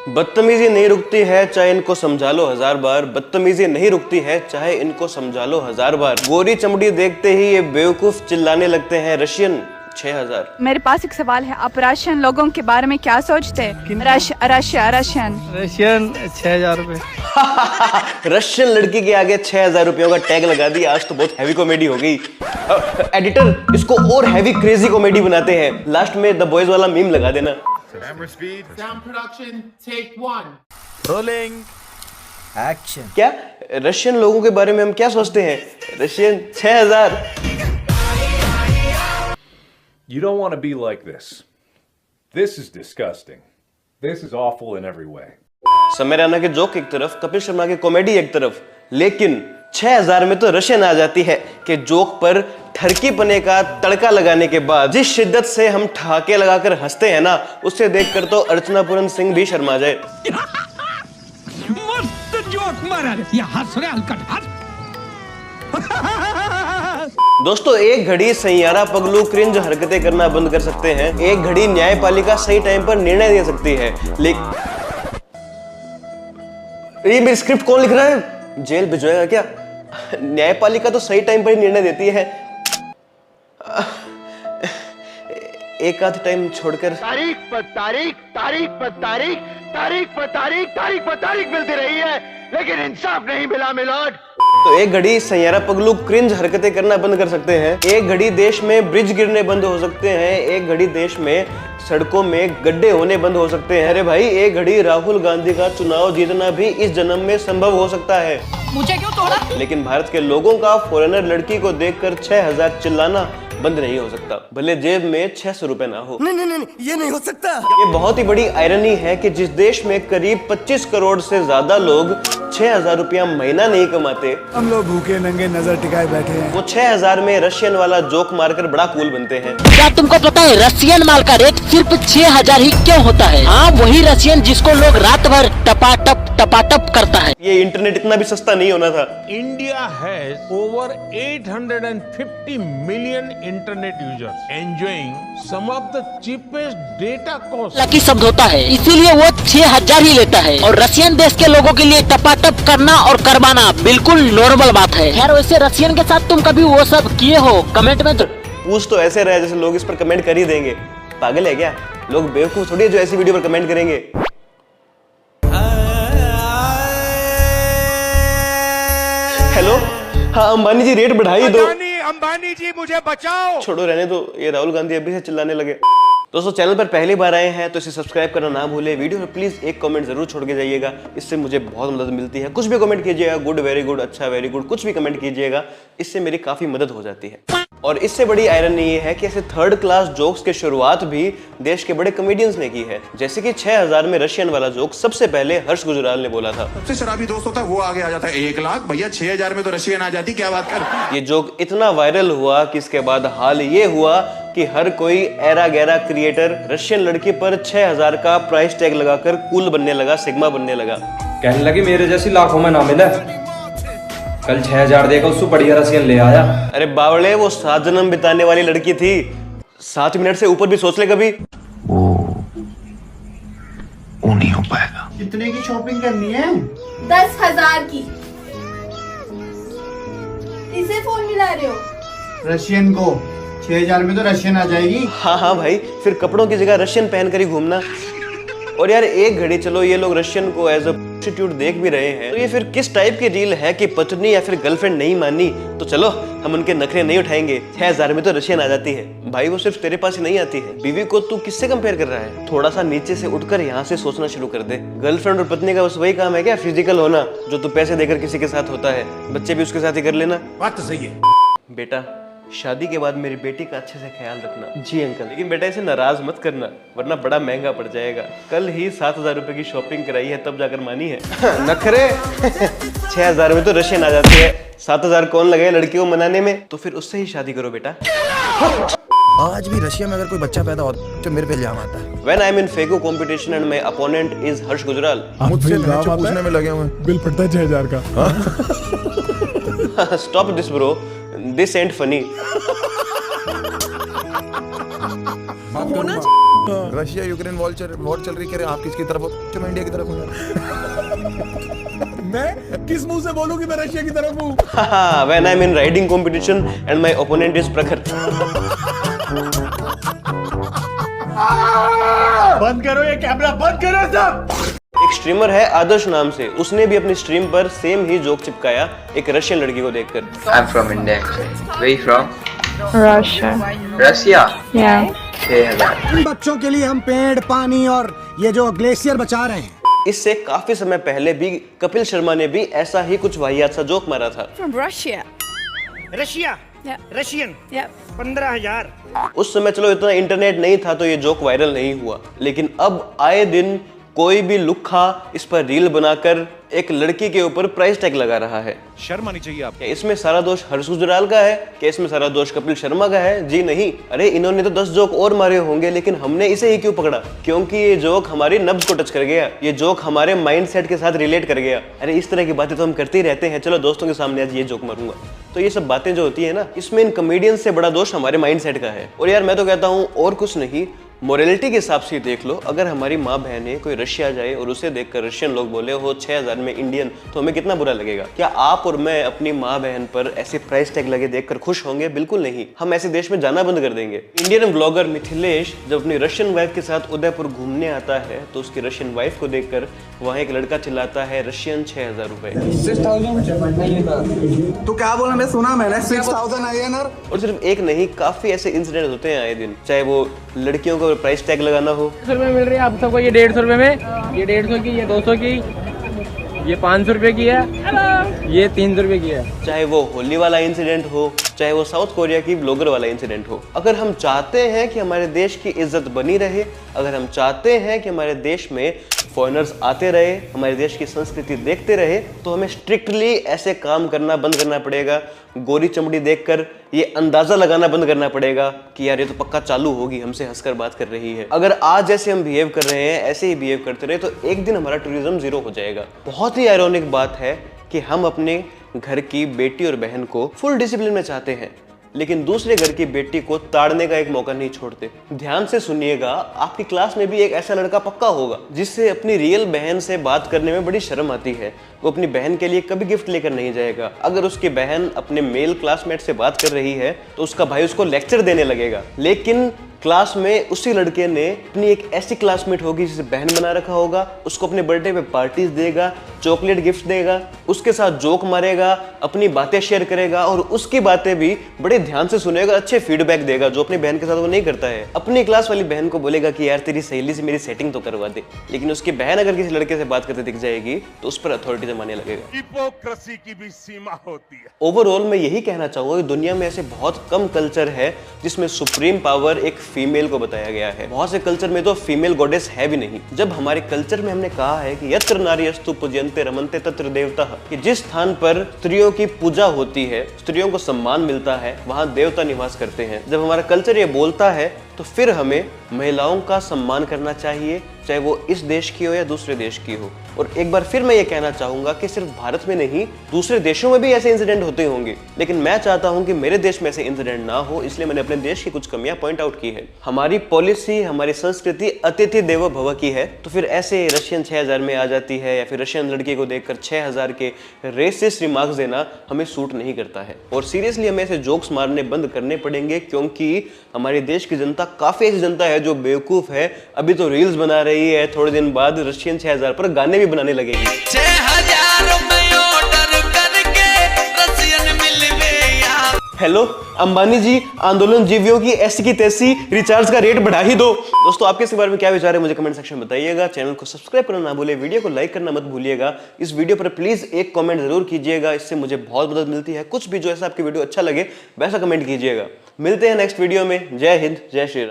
बदतमीजी नहीं रुकती है चाहे इनको समझा लो 1000 बार, बदतमीजी नहीं रुकती है चाहे इनको समझा लो 1000 बार। गोरी चमड़ी देखते ही ये बेवकूफ चिल्लाने लगते हैं रशियन 6000। मेरे पास एक सवाल है, आप रशियन लोगों के बारे में क्या सोचते हैं? रशियन 6000 रुपए। रशियन लड़की के आगे 6000 रुपयों का टैग लगा दिया। आज तो बहुत हैवी कॉमेडी हो गई। एडिटर इसको और हैवी क्रेजी कॉमेडी बनाते हैं, लास्ट में द बॉयज वाला मीम लगा देना। Camera speed. Sound production. Take 1. Rolling action. क्या रशियन लोगों के बारे में हम क्या सोचते हैं? Russian 6000। You don't want to be like this. This is disgusting. This is awful in every way. समय रैना के जोक एक तरफ, कपिल शर्मा की कॉमेडी एक तरफ, लेकिन 6000 में तो रशियन आ जाती है कि जोक पर ठरकी पने का तड़का लगाने के बाद जिस शिद्दत से हम ठहाके लगाकर हंसते हैं ना, उससे देखकर तो अर्चना पूरन सिंह भी शर्मा जाए। मस्त जोक मारा रे, ये हंस रहे हलकट हंस। दोस्तों एक घड़ी सैयारा पगलू क्रिंज हरकतें करना बंद कर सकते हैं, एक घड़ी न्यायपालिका सही टाइम पर निर्णय दे सकती है, लेकिन ये मेरी स्क्रिप्ट कौन लिख रहा है? जेल भिजवाएगा क्या? न्यायपालिका तो सही टाइम पर ही निर्णय देती है, एक आध टाइम छोड़कर। तारीख पर तारीख, तारीख पर तारीख, तारीख पर तारीख, तारीख पर तारीख मिलती रही है, लेकिन इंसाफ नहीं मिला मिलोड। तो एक घड़ी सैयारा पगलू क्रिंज हरकतें करना बंद कर सकते हैं, एक घड़ी देश में ब्रिज गिरने बंद हो सकते हैं, एक घड़ी देश में सड़कों में गड्ढे होने बंद हो सकते हैं। अरे भाई एक घड़ी राहुल गांधी का चुनाव जीतना भी इस जन्म में संभव हो सकता है। मुझे क्यों तोड़ा? लेकिन भारत के लोगों का फॉरेनर लड़की को देखकर 6000 चिल्लाना बंद नहीं हो सकता, भले जेब में 600 रुपए ना हो। नहीं, ये नहीं हो सकता। ये बहुत ही बड़ी आयरनी है कि जिस देश में करीब 25 करोड़ से ज्यादा लोग 6000 रुपया महीना नहीं कमाते, हम लोग भूखे नंगे नजर टिकाए बैठे हैं। वो 6000 में रशियन वाला जोक मारकर बड़ा कूल बनते हैं। क्या तुमको पता है रशियन माल का रेट सिर्फ 6000 ही क्यों होता है? हाँ वही रशियन जिसको लोग रात भर टपाटप करता है। ये इंटरनेट इतना भी सस्ता नहीं होना था। India has over 850 million internet users enjoying some of the cheapest data costs. Lucky शब्द होता है, इसीलिए वो 6000 ही लेता है। और रशियन देश के लोगों के लिए टपाटप करना और करवाना बिल्कुल नॉर्मल बात है। खैर वैसे रशियन के साथ तुम कभी वो सब किए हो? कमेंट में पूछ तो ऐसे रहे जैसे लोग इस पर कमेंट कर ही देंगे। पागल है क्या? लोग बेवकूफ थोड़ी है जो ऐसी वीडियो पर कमेंट करेंगे। हेलो, हाँ अंबानी जी रेट बढ़ाई दो। अंबानी जी मुझे बचाओ। छोड़ो रहने दो, ये राहुल गांधी अभी से चिल्लाने लगे। दोस्तों चैनल पर पहली बार आए हैं तो इसे सब्सक्राइब करना ना भूले, वीडियो में प्लीज एक कमेंट जरूर छोड़ के जाइएगा, इससे मुझे बहुत मदद मिलती है। कुछ भी कमेंट कीजिएगा, गुड, वेरी गुड, अच्छा, वेरी गुड, कुछ भी कमेंट कीजिएगा, इससे मेरी काफी मदद हो जाती है। और इससे बड़ी आयरनी ये है कि ऐसे थर्ड क्लास जोक्स की शुरुआत भी देश के बड़े कॉमेडियंस ने की है, जैसे कि 6000 में रशियन वाला जोक सबसे पहले हर्ष गुजराल ने बोला था। सबसे शराबी दोस्त होता है वो आगे आ जाता है 1 लाख, भैया 6000 में तो रशियन आ जाती, क्या बात कर। ये जोक इतना वायरल हुआ कि इसके बाद हाल ये हुआ कि हर कोई एरा गैरा क्रिएटर रशियन लड़की पर 6000 का प्राइस टैग लगाकर कूल बनने लगा, सिग्मा बनने लगा। कहने लगी मेरे जैसी लाखों में ना मिले, कल 6000 देगा उससे बढ़िया रशियन ले आया। अरे बावड़े वो 7 जन्म बिताने वाली लड़की थी, 7 मिनट से ऊपर भी सोच ले कभी। वो नहीं हो पाएगा। कितने की शॉपिंग करनी है? 10,000 की। इसे फोन मिला रहे हो? रशियन को 6000 में तो रशियन आ जाएगी। हाँ भाई, फिर कपड़ों की जगह रशियन पहन कर ही घूमना। और यार एक घड़ी चलो ये लोग रशियन को एज अ प्रोस्टिट्यूट देख भी रहे हैं, तो ये फिर किस टाइप की डील है कि पत्नी या फिर गर्लफ्रेंड नहीं मानी तो चलो हम उनके नखरे नहीं उठाएंगे, 6000 में तो रशियन आ जाती है। भाई वो सिर्फ तेरे पास ही नहीं आती है, बीवी को तू किससे कंपेयर कर रहा है? थोड़ा सा नीचे से उठकर यहाँ से सोचना शुरू कर दे। गर्लफ्रेंड और पत्नी का बस वही काम है क्या, फिजिकल होना, जो तू पैसे देकर किसी के साथ होता है? बच्चे भी उसके साथ ही कर लेना। बात तो सही है। बेटा शादी के बाद मेरी बेटी का अच्छे से ख्याल रखना। जी अंकल। लेकिन बेटा इसे नाराज मत करना वरना बड़ा महंगा पड़ जाएगा। कल ही 7000 रुपए की शॉपिंग कराई है तब जाकर मानी है। नखरे 6000 में तो रशियन आ जाती है, 7000 कौन लगाए लड़की को मनाने में? तो फिर उससे ही शादी करो बेटा। आज भी रशिया में अगर कोई बच्चा पैदा होता तो मेरे पे इल्जाम आता है। When I'm in Fago competition and my opponent is Harsh Gujral. मुझसे पूछने में लगे हुए हैं। बिल पड़ता है 6000 का। Stop this bro. This ain't funny. Russia Ukraine war चल रही, कह रहे आप किसकी तरफ हो? मैं इंडिया की तरफ हूँ। मैं किस मुंह से बोलूं कि मैं रशिया की तरफ हूँ? When I'm in riding competition and my opponent is प्रखर। बंद करो ये कैमरा, बंद करो सब। एक स्ट्रीमर है आदर्श नाम से, उसने भी अपनी स्ट्रीम पर सेम ही जोक चिपकाया एक रशियन लड़की को देखकर। I'm from India actually. Where you from? Russia. Russia. Yeah. 6000. इन बच्चों के लिए हम पेड़, पानी और ये जो ग्लेशियर बचा रहे हैं। इससे काफी समय पहले भी कपिल शर्मा ने भी ऐसा ही कुछ वाहियात सा जोक मारा था। From Russia. Russia, Yeah. Russian, Yeah. 15,000। उस समय चलो इतना इंटरनेट नहीं था तो ये जोक वायरल नहीं हुआ, लेकिन अब आए दिन कोई भी लुक्खा इस पर रील बनाकर एक लड़की के ऊपर प्राइस टैग लगा रहा है। शर्म आनी चाहिए आपको। क्या इसमें सारा दोष हर्ष गुजराल का है? क्या इसमें सारा दोष कपिल शर्मा का है? जी नहीं। अरे इन्होंने तो 10 जोक और मारे होंगे, लेकिन हमने इसे ही क्यों पकड़ा? क्योंकि ये जोक हमारी नब्ज को टच कर गया, ये जोक हमारे माइंडसेट के साथ रिलेट कर गया। अरे इस तरह की बातें तो हम करते ही रहते हैं। चलो दोस्तों के सामने आज ये जोक मारूंगा। तो ये सब बातें जो होती है ना, इसमें इन कॉमेडियन से बड़ा दोष हमारे माइंडसेट का है। और यार मैं तो कहता हूँ और कुछ नहीं, मोरालिटी के हिसाब से देख लो, अगर हमारी माँ बहनें कोई रशिया जाए और उसे देखकर रशियन लोग बोले हो 6000 में इंडियन, तो हमें कितना बुरा लगेगा? क्या आप और मैं अपनी माँ बहन पर ऐसे प्राइस टैग लगे देखकर खुश होंगे? बिल्कुल नहीं। हम ऐसे देश में जाना बंद कर देंगे। इंडियन ब्लॉगर मिथिलेश जब अपनी रशियन वाइफ के साथ उदयपुर घूमने आता है तो उसकी रशियन वाइफ को देखकर वहाँ एक लड़का चिल्लाता है रशियन 6000 रुपए। तो क्या बोला? मैं सुना मैंने 6,000 INR। और सिर्फ एक नहीं, काफी ऐसे इंसिडेंट होते हैं आए दिन, चाहे वो लड़कियों को प्राइस टैग लगाना हो। 150 रुपए मिल रही है आप सबको, ये 150 रुपए में, ये 150 की, ये 200 की, ये 500 रुपए की है, ये 300 रुपए की है। चाहे वो होली वाला इंसिडेंट हो, चाहे वो साउथ कोरिया की ब्लॉगर वाला इंसिडेंट हो, अगर हम चाहते हैं कि हमारे देश की इज्जत बनी रहे, अगर हम चाहते हैं कि हमारे देश में फॉरेनर्स आते रहे, हमारे देश की संस्कृति देखते रहे, तो हमें स्ट्रिक्टली ऐसे काम करना बंद करना पड़ेगा। गोरी चमड़ी देखकर ये अंदाजा लगाना बंद करना पड़ेगा कि यार ये तो पक्का चालू होगी, हमसे हंसकर बात कर रही है। अगर आज जैसे हम बिहेव कर रहे हैं ऐसे ही बिहेव करते रहे तो एक दिन हमारा टूरिज्म जीरो हो जाएगा। बहुत ही आयरॉनिक बात है कि हम अपने घर की बेटी और बहन को फुल डिसिप्लिन में चाहते हैं, लेकिन दूसरे घर की बेटी को ताड़ने का एक मौका नहीं छोड़ते। ध्यान से सुनिएगा, आपकी क्लास में भी एक ऐसा लड़का पक्का होगा जिससे अपनी रियल बहन से बात करने में बड़ी शर्म आती है। वो अपनी बहन के लिए कभी गिफ्ट लेकर नहीं जाएगा। अगर उसकी बहन अपने मेल क्लासमेट से बात कर रही है तो उसका भाई उसको लेक्चर देने लगेगा। लेकिन क्लास में उसी लड़के ने अपनी एक ऐसी क्लासमेट होगी जिसे बहन बना रखा होगा, उसको अपने बर्थडे पे पार्टीज देगा, चॉकलेट गिफ्ट देगा, उसके साथ जोक मारेगा, अपनी बातें शेयर करेगा और उसकी बातें भी बड़े ध्यान से सुनेगा, अच्छे फीडबैक देगा, जो अपनी बहन के साथ वो नहीं करता है। अपनी क्लास वाली बहन को बोलेगा कि यार तेरी सहेली से मेरी सेटिंग तो करवा दे, लेकिन उसकी बहन अगर किसी लड़के से बात करते दिख जाएगी तो उस पर अथॉरिटी जमाने लगेगा। हिपोक्रेसी की भी सीमा होती है। ओवरऑल मैं यही कहना चाहूंगा कि दुनिया में ऐसे बहुत कम कल्चर है जिसमें सुप्रीम पावर एक फीमेल को बताया गया है। बहुत से कल्चर में तो फीमेल गॉडेस है भी नहीं। जब हमारे कल्चर में हमने कहा है कि यत्र नार्यस्तु पूज्यन्ते रमन्ते तत्र देवताः, कि जिस स्थान पर स्त्रियों की पूजा होती है, स्त्रियों को सम्मान मिलता है, वहां देवता निवास करते हैं। जब हमारा कल्चर ये बोलता है तो फिर हमें महिलाओं का सम्मान करना चाहिए, चाहे वो इस देश की हो या दूसरे देश की हो। और एक बार फिर मैं ये कहना चाहूंगा कि सिर्फ भारत में नहीं, दूसरे देशों में भी ऐसे इंसिडेंट होते होंगे, लेकिन मैं चाहता हूं कि मेरे देश में ऐसे इंसिडेंट ना हो, इसलिए मैंने अपने देश की कुछ कमियां पॉइंट आउट की है। हमारी पॉलिसी, हमारी संस्कृति अतिथि देवो भव की है, तो फिर ऐसे रशियन 6000 में आ जाती है या फिर रशियन लड़की को देखकर 6000 के रेसिस्ट रिमार्क्स देना हमें सूट नहीं करता है। और सीरियसली हमें ऐसे जोक्स मारने बंद करने पड़ेंगे, क्योंकि हमारे देश की जनता काफी ऐसी जनता है जो बेवकूफ है, अभी तो रील्स बना रही है, थोड़े दिन बाद रशियन 6000 पर गाने भी बनाने लगेगी। 6000 में ऑर्डर करके रशियन मिल गया। हेलो अंबानी जी, आंदोलन जीवियों की ऐसी की तैसी रिचार्ज का रेट बढ़ा ही दो। दोस्तों आपके इस बारे में क्या विचार है मुझे कमेंट सेक्शन में बताइएगा। चैनल को सब्सक्राइब करना ना भूलिए, वीडियो को लाइक करना मत भूलिएगा। इस वीडियो पर प्लीज एक कमेंट जरूर कीजिएगा, इससे मुझे बहुत मदद मिलती है। कुछ भी जो ऐसा आपकी वीडियो अच्छा लगे वैसा कमेंट कीजिएगा। मिलते हैं नेक्स्ट वीडियो में। जय हिंद, जय श्री राम।